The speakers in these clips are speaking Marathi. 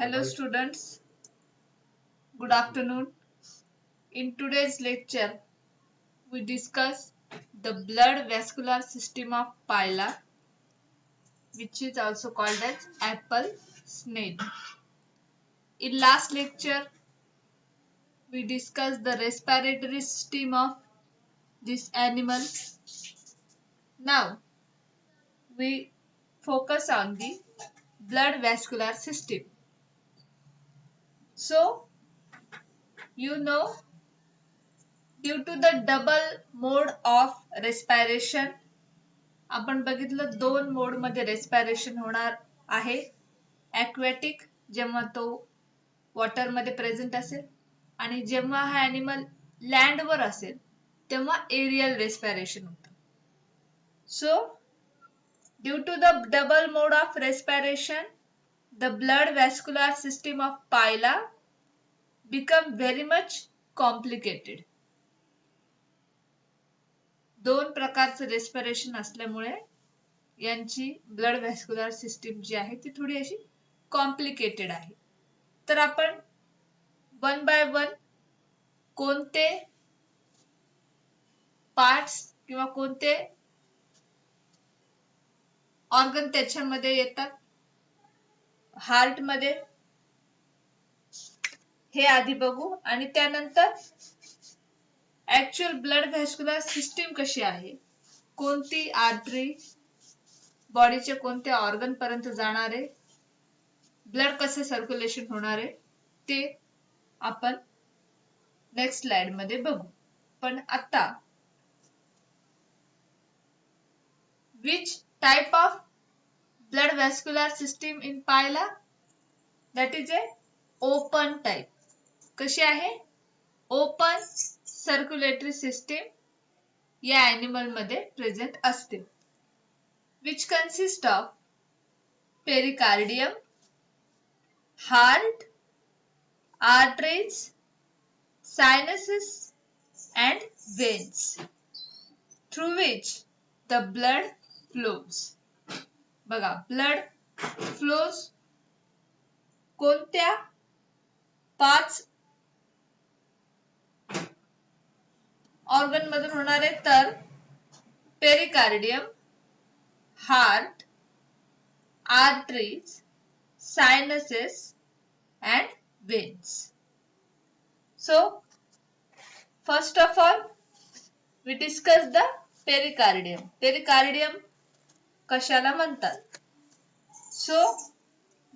Hello students, good afternoon. In today's lecture, we discuss the blood vascular system of Pila, which is also called as apple snail. In last lecture, we discussed the respiratory system of this animal. Now, we focus on the blood vascular system. So, you know, due to the double mode of respiration, आपण बघितलं दोन मोड मध्ये रेस्पिरेशन होणार आहे. ॲक्वॅटिक जेव्हा तो वॉटर मध्ये प्रेझेंट असेल आणि जेव्हा हा ॲनिमल लँड वर असेल तेव्हा एरियल रेस्पिरेशन होतं. So due to the double mode of respiration the blood vascular system of Pila become very much complicated. दोन प्रकारचं रेस्पिरेशन असल्यामुळे यांची ब्लड व्हॅस्क्युलर सिस्टीम जी आहे ती थोडी अशी कॉम्प्लिकेटेड आहे. तर आपण वन बाय वन कोणते पार्ट्स किंवा कोणते ऑर्गन त्याच्यामध्ये येतात हार्ट मध्ये हे आधी बघू आणि त्यानंतर ऍक्च्युअल ब्लड व्हॅस्क्युलर सिस्टीम कशी आहे, कोणती आर्टरी बॉडीचे कोणत्या ऑर्गन पर्यंत जाणार आहे, ब्लड कसे सर्क्युलेशन होणार आहे ते आपण नेक्स्ट स्लाइड मध्ये बघू. पण आता which type of blood vascular system in Pila? That is a open type. कशी आहे? ओपन सर्क्युलेटरी सिस्टीम या ॲनिमल मध्ये प्रेझेंट असते. which consist of pericardium, heart, arteries, sinuses and veins through which the blood flows. बघा, blood flows कोणत्या पाच ऑर्गन मधून होणार आहे तर pericardium, heart, arteries, sinuses and veins. So first of all we discuss the pericardium. Pericardium कशाला म्हणतात? So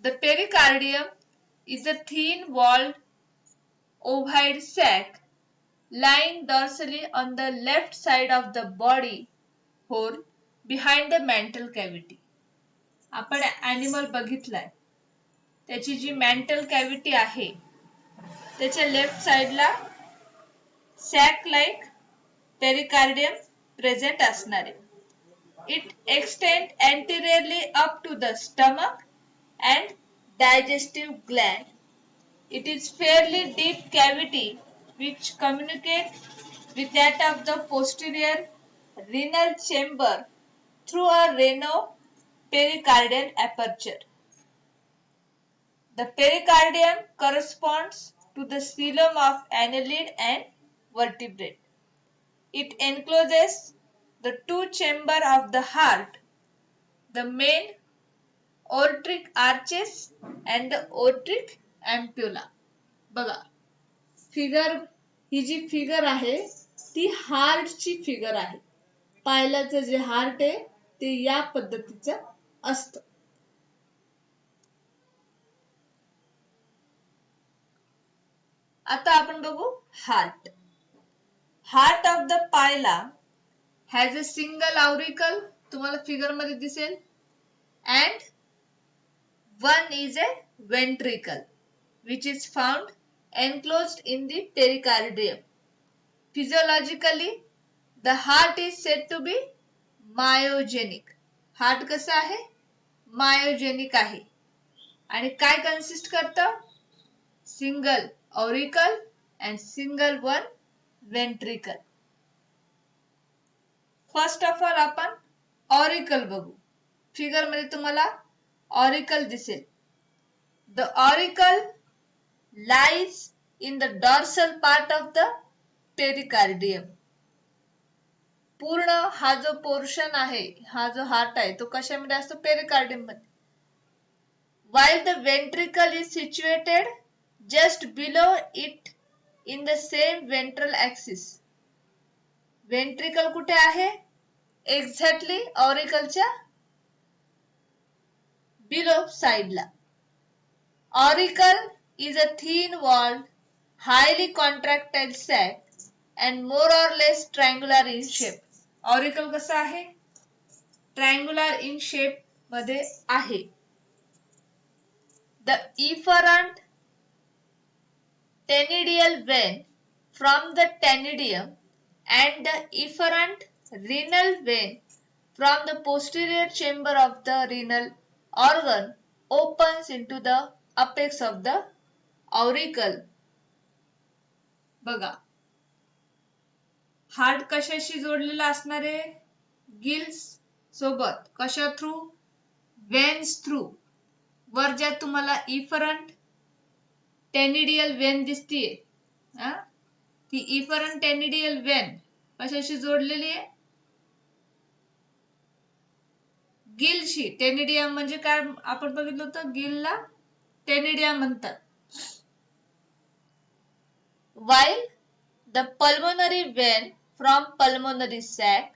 the pericardium is a thin walled ovoid sac lying dorsally on the left side of the body whole behind the mantle cavity. आपण ॲनिमल बघितलाय, त्याची जी मेंटल कॅव्हिटी आहे त्याच्या लेफ्ट साइडला सॅक लाइक पेरिकार्डियम प्रेझेंट असणार आहे. It extend anteriorly up to the stomach and digestive gland. It is fairly deep cavity which communicates with that of the posterior renal chamber through a renopericardial aperture. The pericardium corresponds to the xylem of annelid and vertebrate. It encloses the two chambers of the heart, the main aortic arches and the aortic ampulla. बघा, फिगर ही जी फिगर आहे ती हार्टची फिगर आहे. पायलाचं जे हार्ट आहे ते या पद्धतीचं असतं. आता आपण बघू heart. Heart of the Pila has a single auricle, तुम्हाला फिगर मध्ये दिसेल, and one is a ventricle which is found enclosed in the pericardium. Physiologically the heart is said to be myogenic. Heart कसं आहे? मायोजेनिक आहे. आणि काय कन्सिस्ट करतं? Single auricle and single one ventricle. First of all आपण ऑरिकल बघू. फिगर मध्ये तुम्हाला ऑरिकल दिसेल. The auricle lies in the dorsal part of the pericardium. पूर्ण हा जो पोर्शन आहे, हा जो हार्ट आहे, तो कशामध्ये असतो? पेरिकार्डियम मध्ये. While the ventricle is situated just below it in the same ventral axis. Ventricle कुठे आहे? एक्झॅक्टली ऑरिकलच्या बिलो साइडला. Auricle is a thin-walled, highly contractile sac and more or less triangular in shape. Auricle कसा आहे? Triangular in shape मध्ये आहे. The efferent tenoidal vein from the tenoidium and the efferent renal vein from the posterior chamber of the renal organ opens into the apex of the auricle. बघा, हार्ट कशाशी जोडलेला असणार आहे? गिल्स सोबत. कशा थ्रू? Veins through. वर ज्या तुम्हाला इफरंट टेनिडियल वेन दिसतीये, ती इफरंट टेनिडियल वेन कशाशी जोडलेली आहे? गिलशी. टेनिडियम म्हणजे काय आपण बघितलं होतं? गिलला टेनिडियम म्हणतात. While the pulmonary vein from pulmonary sac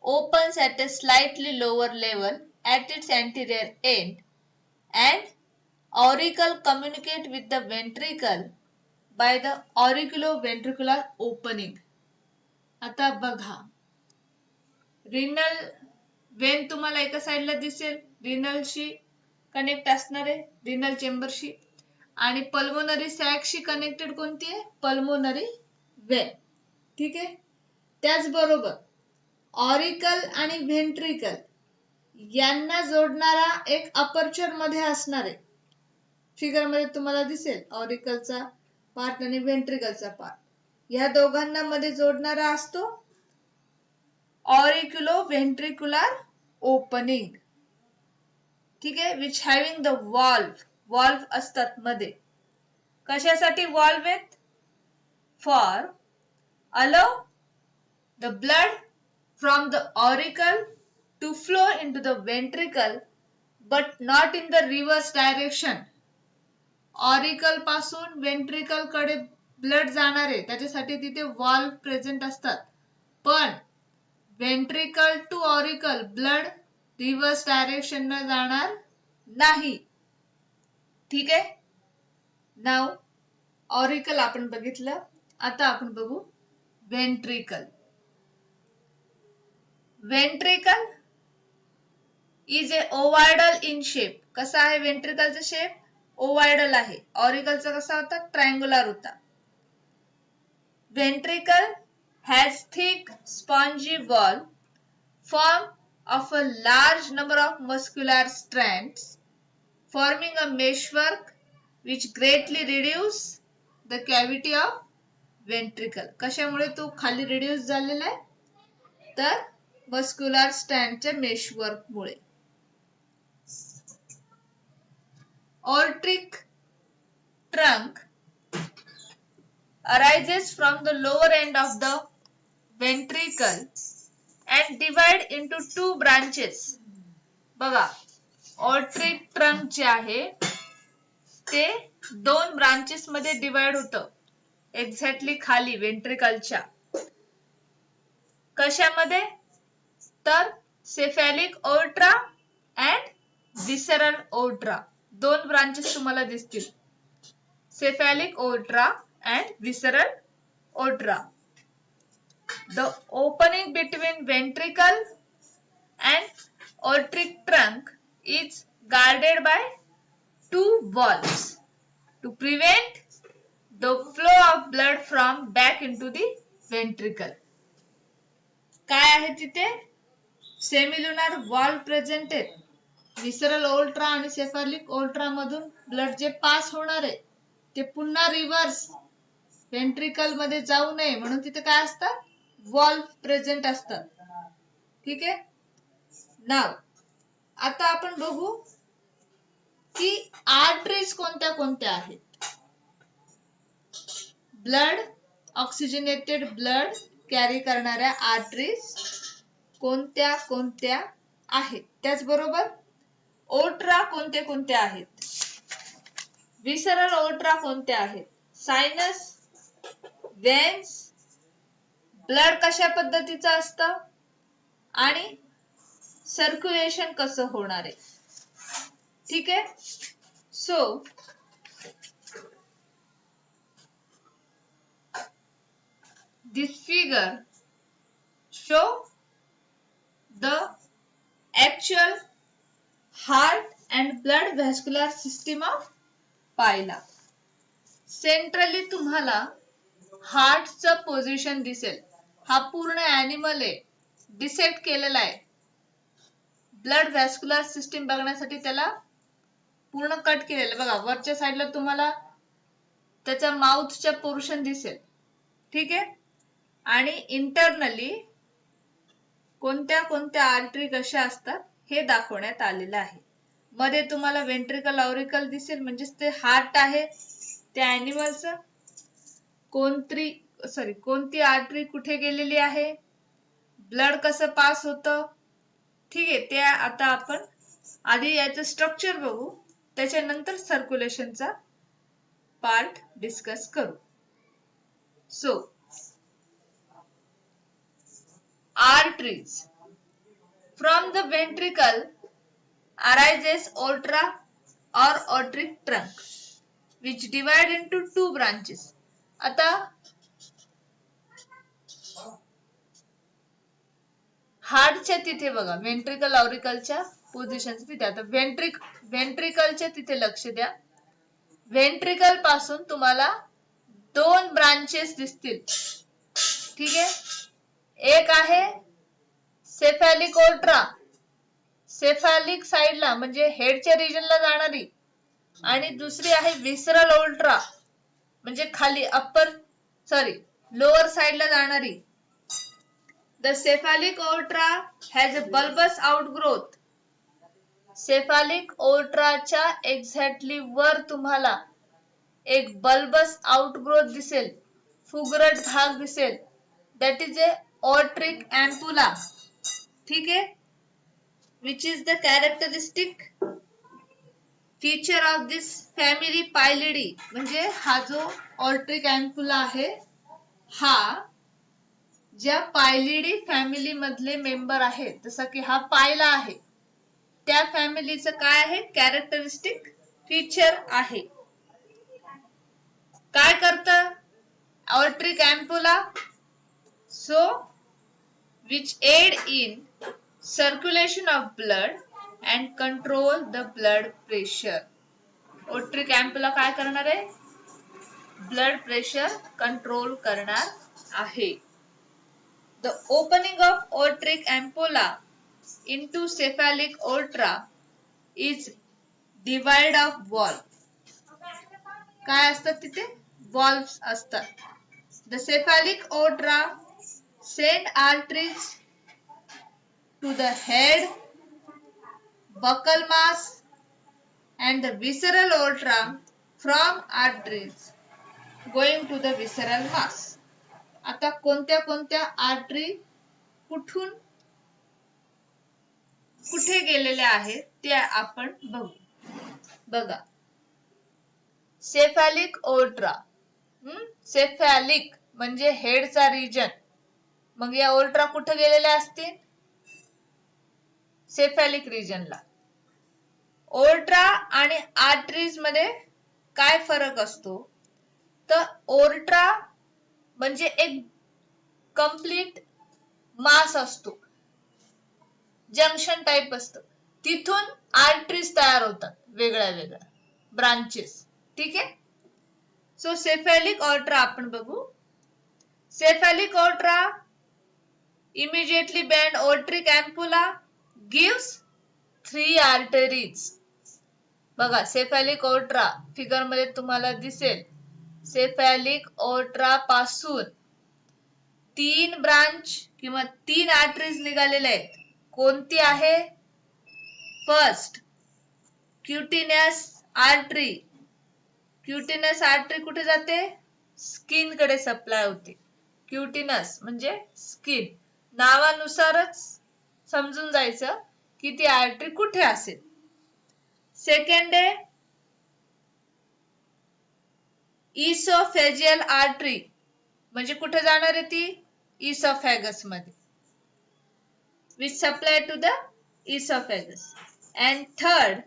opens at a slightly lower level at its anterior end and auricle communicate with the ventricle by the auriculoventricular opening. आता बघा, रिनल वेन तुम्हाला एका साइडला दिसेल, रिनलशी कनेक्ट असणार आहे, रिनल चेंबरशी. आणि पल्मोनरी सॅकशी कनेक्टेड कोणती आहे? Pulmonary vein. ठीक आहे. त्याचबरोबर ऑरिकल आणि व्हेंट्रिकल यांना जोडणारा एक अपर्चर मध्ये असणार आहे. फिगर मध्ये तुम्हाला दिसेल ऑरिकलचा पार्ट आणि व्हेंट्रिकलचा पार्ट. या दोघांना मध्ये जोडणारा असतो ऑरिक्युलोव्हेंट्रिक्युलर ओपनिंग. ठीक आहे. विच हॅव्हिंग द वॉल्व असतात मध्ये. कशासाठी वॉल्व आहेत? For allow the blood from the auricle to flow into the ventricle but not in the reverse direction. Auricle पासून वेंट्रिकल कडे ब्लड जाणार आहे, त्याच्यासाठी तिथे वॉल्व प्रेझेंट असतात. पण ventricle to auricle blood reverse direction न जाणार नाही. ठीक आहे. नाव ऑरिकल आपण बघितलं. आता आपण बघू ventricle. Ventricle is a ovoidal in shape. कसा आहे वेंट्रिकलचा शेप? ओव्हायडल आहे. ऑरिकलचा कसा होता? ट्रायंग्युलर होता. Ventricle has thick spongy wall formed of a large number of muscular strands forming a meshwork which greatly reduce the cavity of ventricle. कशामुळे तो खाली रिड्यूस झालेला आहे? तर मस्क्युलर स्ट्रँडच्या मेशवर्क मुळे. Aortic trunk arises from the lower end of the ventricle and divide into two branches. बघा, aortic trunk जे आहे ते दोन ब्रांचेस मध्ये डिवाइड होतं. एक्झॅक्टली खाली वेंट्रिकलच्या. कशामध्ये? तर सेफॅलिक ओर्ट्रा अँड विसरल ओर्ट्रा. दोन ब्रांचेस तुम्हाला दिसतील. cephalic aorta and visceral aorta. The opening between ventricle and aortic trunk is guarded by two valves to prevent the flow of blood from back into the ventricle. काय आहे तिथे? सेमिल्युनर वॉल्व प्रेझेंट आहेत. विसरल ओल्ट्रा आणि सेफॅलिक ओल्ट्रा मधून ब्लड जे पास होणार आहे ते पुन्हा रिव्हर्स वेंट्रिकल मध्ये जाऊ नये म्हणून तिथे काय असतात? वॉल्व प्रेझेंट असतात. ठीक आहे. नाव आता आपण बघू की आर्टरीज आर्टरीज कोणत्या कोणत्या आहेत? ब्लड, ऑक्सिजनेटेड ब्लड कॅरी करणाऱ्या आर्टरीज कोणत्या कोणत्या आहेत? त्याचबरोबर ओट्रा कोणते कोणते आहेत? विसरल ओट्रा कोणत्या आहेत? सायनस, वेन्स, ब्लड कशा पद्धतीचं असतं आणि सर्क्युलेशन कसं होणार आहे? ठीक आहे. So this figure show the actual heart and blood vascular system of पाहिला. सेंट्रली तुम्हाला हार्टचं पोझिशन दिसेल. हा पूर्ण ॲनिमल आहे, डिसेक्ट केलेला आहे. ब्लड व्हॅस्क्युलर सिस्टीम बघण्यासाठी त्याला पूर्ण कट केलेलं. बघा वरच्या साईडला तुम्हाला त्याचा माउथचा पोर्शन दिसेल. ठीक आहे. आणि इंटरनली कोणत्या कोणत्या आर्टरी कशा असतात हे दाखवण्यात आलेलं आहे. मध्ये तुम्हाला वेंट्रिकल ऑरिकल दिसेल, म्हणजे ते हार्ट आहे त्या ॲनिमलचं. कोणती आर्टरी कुठे गेलेली आहे, ब्लड कसं पास होतं. ठीक आहे. ते आता आपण आधी याचं स्ट्रक्चर बघू, त्याच्यानंतर सर्क्युलेशनचा पार्ट डिस्कस करू. So arteries from the ventricle arises aorta or aortic trunk which divide into two branches. आता हार्टच्या तिथे बघा, वेंट्रिकल ऑरिकलच्या पोझिशन तिथे. आता वेंट्रिकलच्या तिथे लक्ष द्या. वेंट्रिकल पासून तुम्हाला दोन ब्रांचेस दिसतील. ठीक आहे. एक आहे सेफॅलिक ओट्रा, सेफॅलिक साइडला म्हणजे हेडच्या रिजनला जाणारी, आणि दुसरी आहे विसरल ओट्रा म्हणजे खाली लोअर साइडला जाणारी. द सेफॅलिक ओट्रा has a bulbous outgrowth. Cephalic ओट्राच्या एक्झॅक्टली वर तुम्हाला एक बल्बस आउटग्रोथ दिसेल, फुगरट भाग दिसेल. That is a aortic ampulla. ठीक आहे. which is the characteristic feature of this family Pylidae. म्हणजे हा जो aortic ampulla आहे हा ज्या पायलिडी फॅमिली मधले मेंबर आहेत, जसं की हा पायला आहे, त्या फॅमिलीचं काय आहे, कॅरेक्टरिस्टिक फीचर आहे. काय करतं aortic ampulla? So which aid in circulation of blood and control the blood pressure. aortic ampulla काय करणार आहे, ब्लड प्रेशर कंट्रोल करणार आहे. The opening of aortic ampulla into cephalic aorta is divide of valve. काय असतात तिथे, valves असतात. The cephalic aorta send arteries to the head, buccal mass and the visceral aorta from arteries going to the visceral mass. आता कोणत्या कोणत्या आर्टरी कुठून कुठे गेलेल्या आहेत ते आपण बघू. बघा सेफॅलिक ओट्रा, सेफॅलिक म्हणजे हेडचा रिजन. मग या ओल्ट्रा कुठे गेलेल्या असतील, सेफॅलिक रिजनला. ओल्ट्रा आणि आर्टरीज मध्ये काय फरक असतो, तर ओल्ट्रा म्हणजे एक कंप्लीट मास असतो, जंक्शन टाइप असतं. तिथून आर्टरीज तयार होतात, वेगळ्या वेगळ्या ब्रांचेस. ठीक आहे. सो सेफॅलिक ओट्रा आपण बघू. सेफॅलिक ओट्रा immediately bend aortic ampulla gives 3 arteries. बघा सेफॅलिक ओट्रा फिगर मध्ये तुम्हाला दिसेल. सेफॅलिक ओट्रा पासून 3 ब्रांच किंवा 3 आर्टरीज निघालेल्या आहेत. कोणती आहे, फर्स्ट क्युटिनियस आर्टरी, क्युटिनस आर्टरी कुठे जाते? स्किन कडे सप्लाय होते. क्युटिनस म्हणजे स्किन. नावानुसारच समजून जायचं की ती आर्टरी कुठे असेल. सेकंड आहे इसोफेजियल आर्टरी, म्हणजे कुठे जाणार आहे ती? इसोफेगस मध्ये, which supply to the esophagus. And third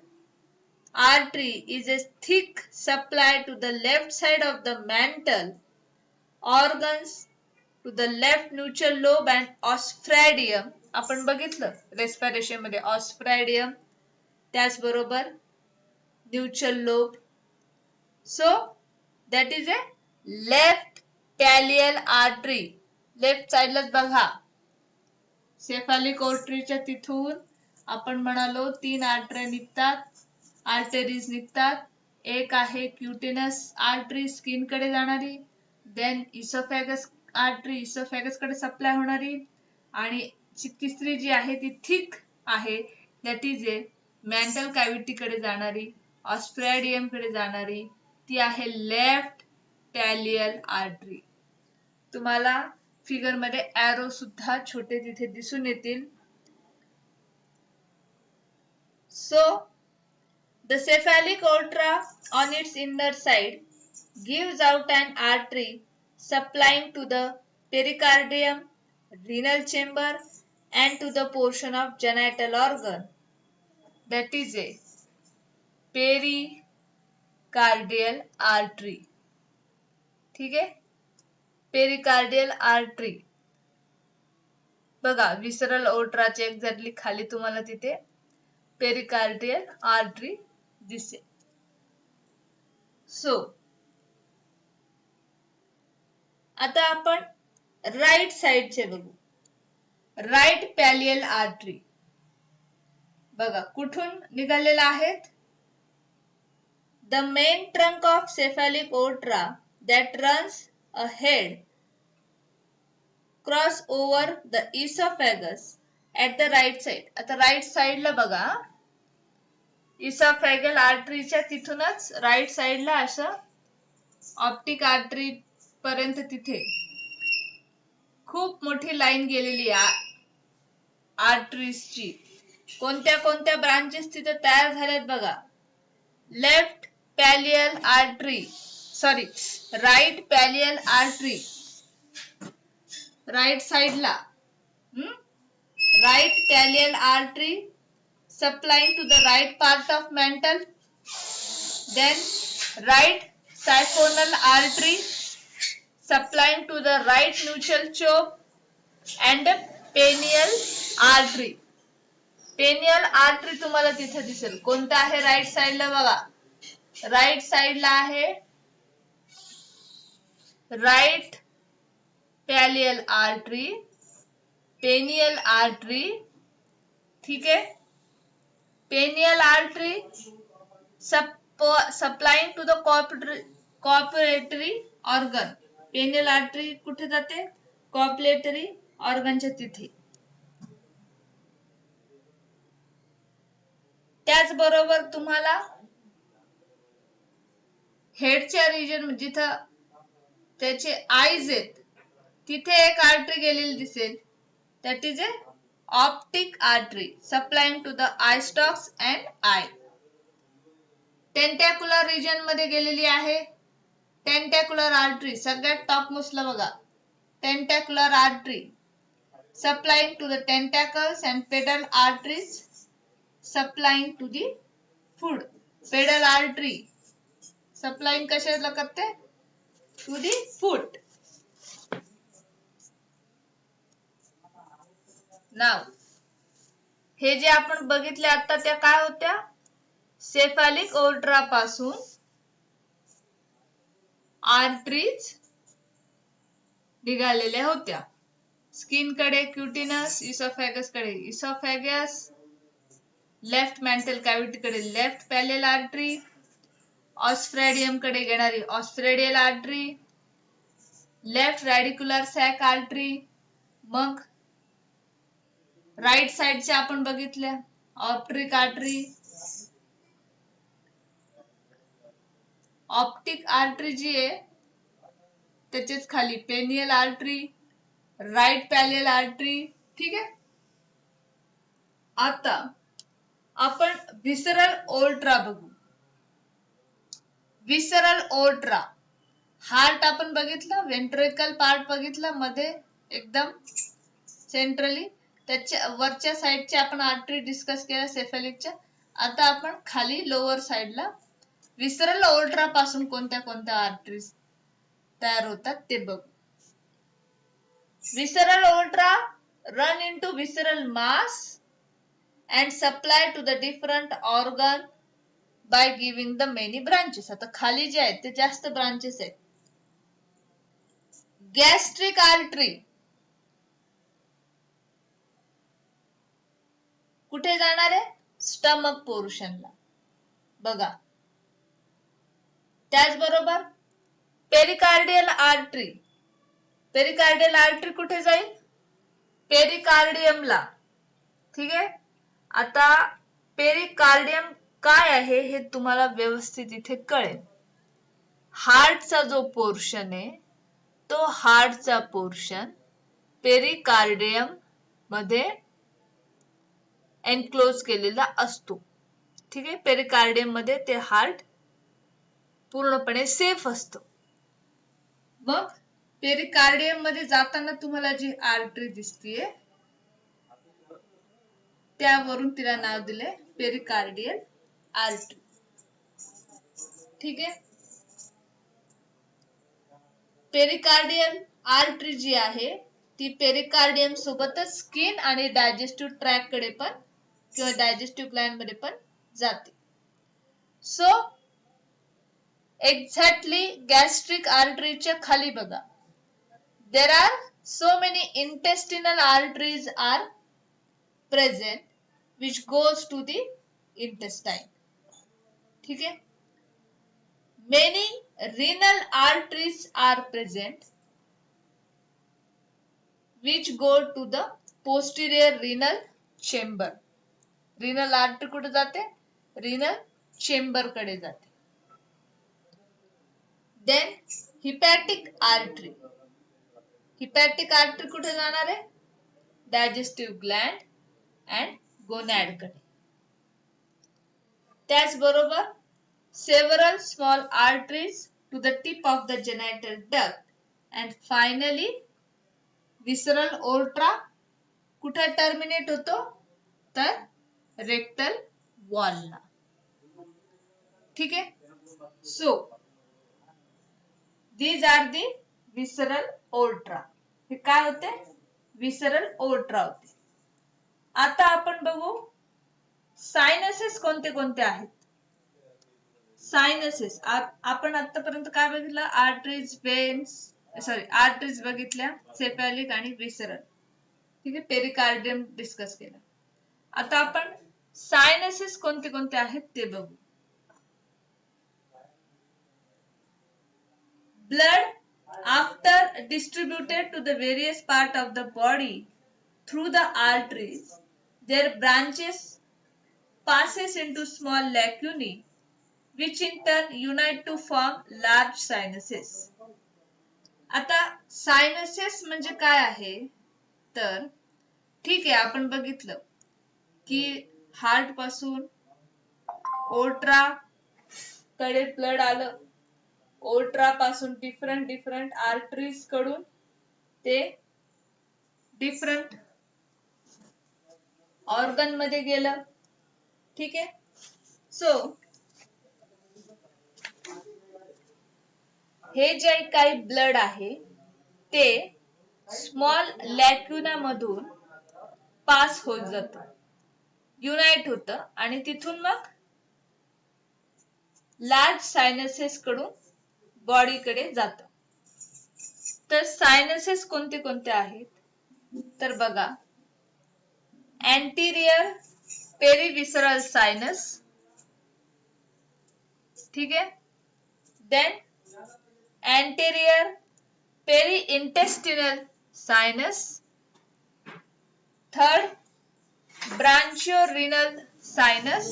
artery is a thick supply to the left side of the mental organs, to the left nuchal lobe and osphradium. आपण बघितलं रेस्पिरेशन मध्ये ऑस्फ्रॅडियम, त्याचबरोबर nuchal lobe. So that is a left pallial artery. Left साइडलाच बघा, सेफॅलिक आर्टरीच्या तिथून आपण म्हणालो 3 आर्टरी निघतात, आर्टरीज निघतात. एक आहे क्युटिनस आर्टरी स्किन कडे जाणारी, देन इसोफेगस आर्टरी इसोफेगस कडे सप्लाय होणारी, आणि तिसरी जी आहे ती थिक आहे, that is A mental cavity कडे जाणारी, ऑस्फ्रॅडियम कडे जाणारी, ती आहे लेफ्ट पॅलियल आर्टरी. तुम्हाला फिगर मध्ये एरो सुद्धा छोटे तिथे दिसून येतील. So the cephalic aorta on its inner side gives out an artery supplying to the pericardium, renal chamber and to the portion of genital organ, that is a pericardial artery. ठीक आहे, पेरिकार्डियल आर्टरी बघा, विसरल ओट्राचे एक्झॅक्टली खाली तुम्हाला तिथे पेरिकार्डियल आर्टरी दिसेल. सो आता आपण राईट साइडचे बघू. राईट पॅलियल आर्टरी बघा कुठून निघालेला आहेत? The main trunk of cephalic ओट्रा that runs ahead cross over the esophagus at the right side. आता राईट साइडला बघा, इसोफेगल आर्टरीच्या तिथूनच राईट साइडला असं ऑप्टिक आर्टरी पर्यंत तिथे खूप मोठी लाईन गेलेली आहे आर्टरीजची. कोणत्या कोणत्या ब्रांचेस तिथे तयार झाल्यात बघा. Left pallial artery, sorry right pallial artery, right साइडला right pallial artery supplying to the right part of mental, then right siphonal artery supplying to the right nuchal choke and penial artery. Penial artery तुम्हाला तिथे दिसेल. कोणता आहे राईट साइडला बघा, राईट साइडला आहे right pallial artery, penial artery. ठीक है, penial artery supplying to the copulatory organ. Penial artery कुठे जाते? कॉर्पोरेटरी ऑर्गनच्या तिथे. त्याचबरोबर तुम्हाला हेडच्या रिजन जिथं त्याचे आईज आहेत तिथे एक आर्टरी गेलेली दिसेल, that is a optic artery supplying to the eye stalks and eye. Tentacular region मध्ये गेलेली आहे टेंटॅक्युलर आर्टरी, सगळ्यात टॉप मोस्टला बघा, tentacular artery supplying to the tentacles and pedal arteries supplying to the foot. Pedal artery supplying कशाला करते? टू दी फूट. नाव हे जे आपण बघितले आता त्या काय होत्या? सेफॅलिक ओट्रा पासून आर्टरीज निघालेल्या होत्या. स्किन कडे क्युटिनस, इसोफेगस कडे इसोफेगस, लेफ्ट मेंटल कॅव्हिटी कडे लेफ्ट पॅलियल आर्टरी, ऑस्फ्रॅडियम कडे घेणारी ऑस्फ्रॅडियल आर्टरी, लेफ्ट रॅडिक्युलर सॅक आर्टरी. मग राईट साइडचे आपण बघितल्या ऑप्टिक आर्टरी, ऑप्टिक आर्टरी जी आहे त्याच्याच खाली पेनियल आर्टरी, राईट पॅलियल आर्टरी. ठीक आहे. आता आपण विसरल ओल्ट्रा बघू. विसरल ओल्ट्रा हार्ट आपण बघितलं, वेंट्रिकल पार्ट बघितला मध्ये एकदम सेंट्रली, त्याच्या वरच्या साईडच्या आपण आर्टरी डिस्कस केल्या सेफेलिकच्या. आता आपण खाली लोअर साईडला विसरल ओल्ट्रा पासून कोणत्या कोणत्या आर्टरीज तयार होतात ते बघू. Visceral ultra run into visceral mass and supply to the different organ by giving the many branches. आता खाली जे आहेत ते जास्त ब्रांचेस आहेत. गॅस्ट्रिक आर्टरी कुठे जाणार आहे? स्टमक पोर्शनला बघा. त्याचबरोबर पेरिकार्डियल आर्टरी, पेरिकार्डियल आर्टरी कुठे जाईल? पेरिकार्डियमला. ठीक आहे. आता पेरिकार्डियम काय आहे हे तुम्हाला व्यवस्थित इथे कळेल. हार्टचा जो पोर्शन आहे तो हार्टचा पोर्शन पेरिकार्डियम मध्ये एनक्लोज केलेला असतो. ठीक आहे. पेरिकार्डियम मध्ये ते हार्ट पूर्णपणे सेफ असतं. मग पेरिकार्डियम मध्ये जाताना तुम्हाला जी आर्टरी दिसतीये त्यावरून तिला नाव दिले पेरिकार्डियल आर्टरी. ठीक आहे. पेरिकार्डियल आर्टरी जी आहे ती पेरिकार्डियम सोबतच स्किन आणि डायजेस्टिव्ह ट्रॅक कडे पण किंवा डायजेस्टिव्ह ग्लँड मध्ये पण जाते. सो एक्झॅक्टली गॅस्ट्रिक आर्टरीच्या खाली बघा. There are so many intestinal arteries are present which goes to the intestine. ठीक है. Many renal arteries are present which go to the posterior renal chamber. Renal artery कुठे जाते? Renal chamber कडे जाते. Then hepatic artery. Hepatic artery कुठे जाणार आहे? डायजेस्टिव्ह ग्लँड अँड गोनॅड कडे. त्याचबरोबर several small arteries to the tip of the genital duct and finally visceral ultra कुठे टर्मिनेट होतो? तर रेक्टल वॉलला. ठीक आहे. सो दीज आर दी विसरल ओल्ट्रा. हे काय होते? विसरल ओल्ट्रा होते. आता आपण बघू सायनसेस कोणते कोणते आहेत. सायनसेस आपण आतापर्यंत काय बघितलं? आर्टरीज, वेन्स, आर्टरीज बघितल्या, सेफॅलिक आणि विसरल. ठीक आहे. पेरिकार्डियम डिस्कस केलं. आता आपण सायनसेस कोणते कोणते आहेत ते बघू. Blood after distributed to the various part of the body through the arteries, their branches passes into small lacunae which in turn unite to form large sinuses. आता सायनसेस म्हणजे काय आहे? तर ठीक आहे, आपण बघितलं की हार्ट पासून ओल्ट्रा कडे ब्लड आलं, ओल्ट्रा पासून डिफरंट आर्टरीज कडून ते डिफरंट ऑर्गन मध्ये गेलं. ठीक आहे. सो हे जे काही ब्लड आहे ते स्मॉल लॅक्युना मधून पास होत जातं, युनाइट होतं आणि तिथून मग लार्ज सायनसेस कडून बॉडी कडे जातं. तर सायनसेस कोणते कोणते आहेत? तर बघा, अँटीरियर पेरिविसरल सायनस. ठीक आहे. Then anterior peri-intestinal sinus. Third, branchiorenal sinus.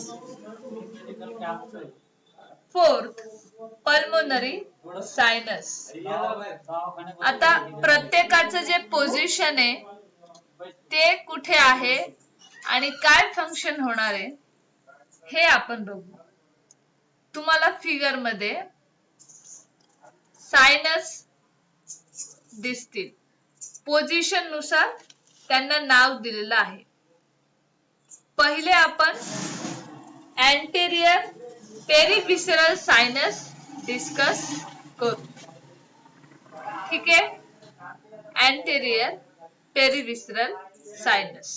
Fourth, pulmonary sinus. आता प्रत्येकाचं जे पोझिशन आहे ते कुठे आहे आणि काय फंक्शन होणार आहे हे आपण बघू. तुम्हाला फिगर मध्ये सायनस दिसतील. पोझिशन नुसार त्यांना नाव दिलेलं आहे. पहिले आपण अँटेरियर पेरिव्हिसरल सायनस डिस्कस करू. ठीक आहे. Anterior perivisceral sinus.